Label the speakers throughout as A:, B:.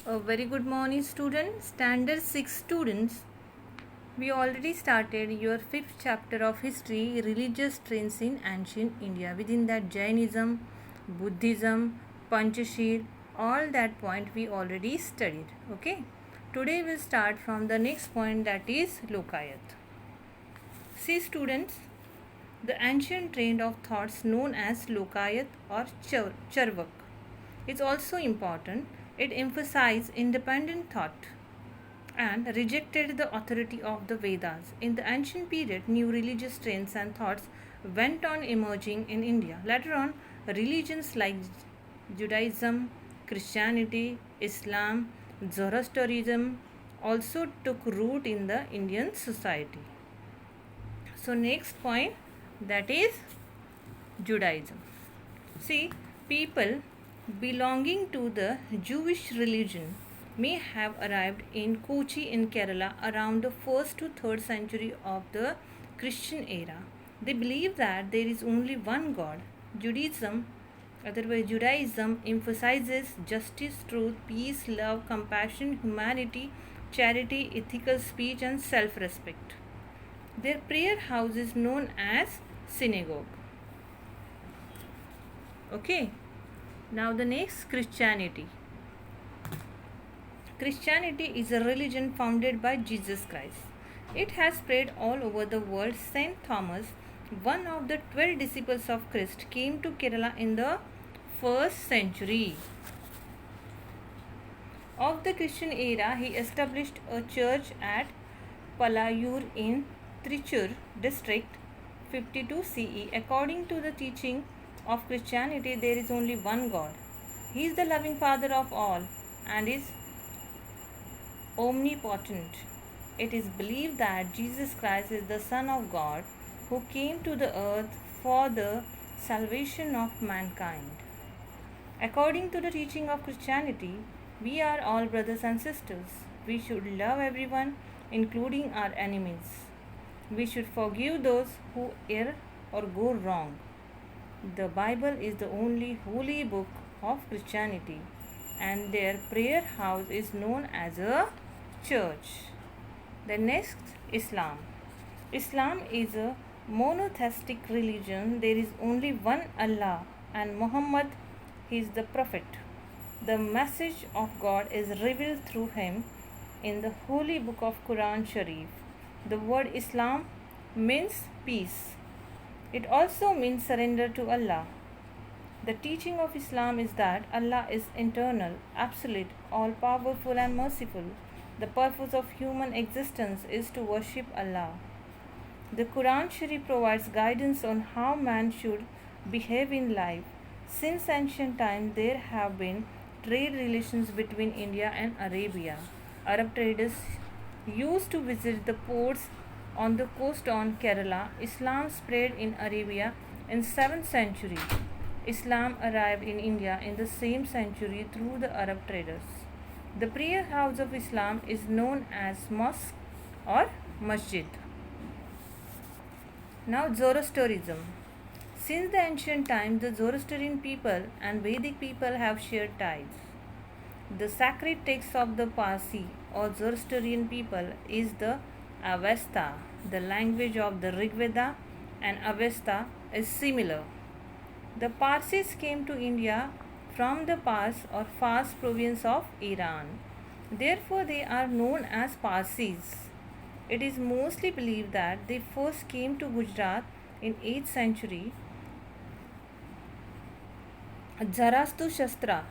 A: A very good morning, students. Standard 6 students. We already started your 5th chapter of history, religious trends in ancient India. Within that, Jainism, Buddhism, Panchashir, all that point we already studied. Okay. Today we'll start from the next point, that is Lokayat. See, students, the ancient trend of thoughts known as Lokayat or Charvak is also important. It emphasized independent thought and rejected the authority of the Vedas. In the ancient period, new religious trends and thoughts went on emerging in India. Later on, religions like Judaism, Christianity, Islam, Zoroastrianism also took root in the Indian society. So, next point, that is Judaism. See, people belonging to the Jewish religion may have arrived in Kochi in Kerala around the 1st to 3rd century of the Christian era. They believe that there is only one God. Judaism emphasizes justice, truth, peace, love, compassion, humanity, charity, ethical speech, and self respect. Their prayer house is known as synagogue. Okay. Now the next, Christianity. Christianity is a religion founded by Jesus Christ. It has spread all over the world. Saint Thomas, one of the 12 disciples of Christ, came to Kerala in the 1st century of the Christian era. He established a church at Palayur in Trichur district 52 CE. According to the teaching of Christianity, there is only one God. He is the loving Father of all and is omnipotent. It is believed that Jesus Christ is the Son of God who came to the earth for the salvation of mankind. According to the teaching of Christianity, we are all brothers and sisters. We should love everyone, including our enemies. We should forgive those who err or go wrong. The Bible is the only holy book of Christianity, and their prayer house is known as a church. The next, Islam. Islam is a monotheistic religion. There is only one Allah, and Muhammad is the prophet. The message of God is revealed through him in the holy book of Quran Sharif. The word Islam means peace. It also means surrender to Allah. The teaching of Islam is that Allah is eternal, absolute, all-powerful and merciful. The purpose of human existence is to worship Allah. The Quran Sharif provides guidance on how man should behave in life. Since ancient times, there have been trade relations between India and Arabia. Arab traders used to visit the ports on the coast on Kerala. Islam spread in Arabia in 7th century. Islam arrived in India in the same century through the Arab traders. The prayer house of Islam is known as mosque or masjid. Now Zoroastrianism. Since the ancient times, the Zoroastrian people and Vedic people have shared ties. The sacred text of the Parsi or Zoroastrian people is the Avesta. The language of the Rig Veda and Avesta is similar. The Parsis came to India from the Pars or Fars province of Iran. Therefore, they are known as Parsis. It is mostly believed that they first came to Gujarat in 8th century. Zarathustra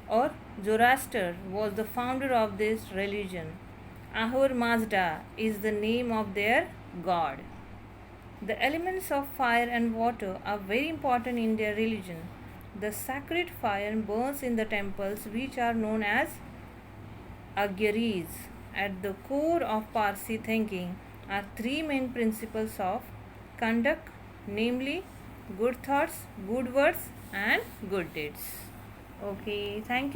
A: or Zoroaster was the founder of this religion. Ahura Mazda is the name of their god. The elements of fire and water are very important in their religion. The sacred fire burns in the temples, which are known as Agyaris. At the core of Parsi thinking are three main principles of conduct, namely good thoughts, good words, and good deeds. Okay, thank you.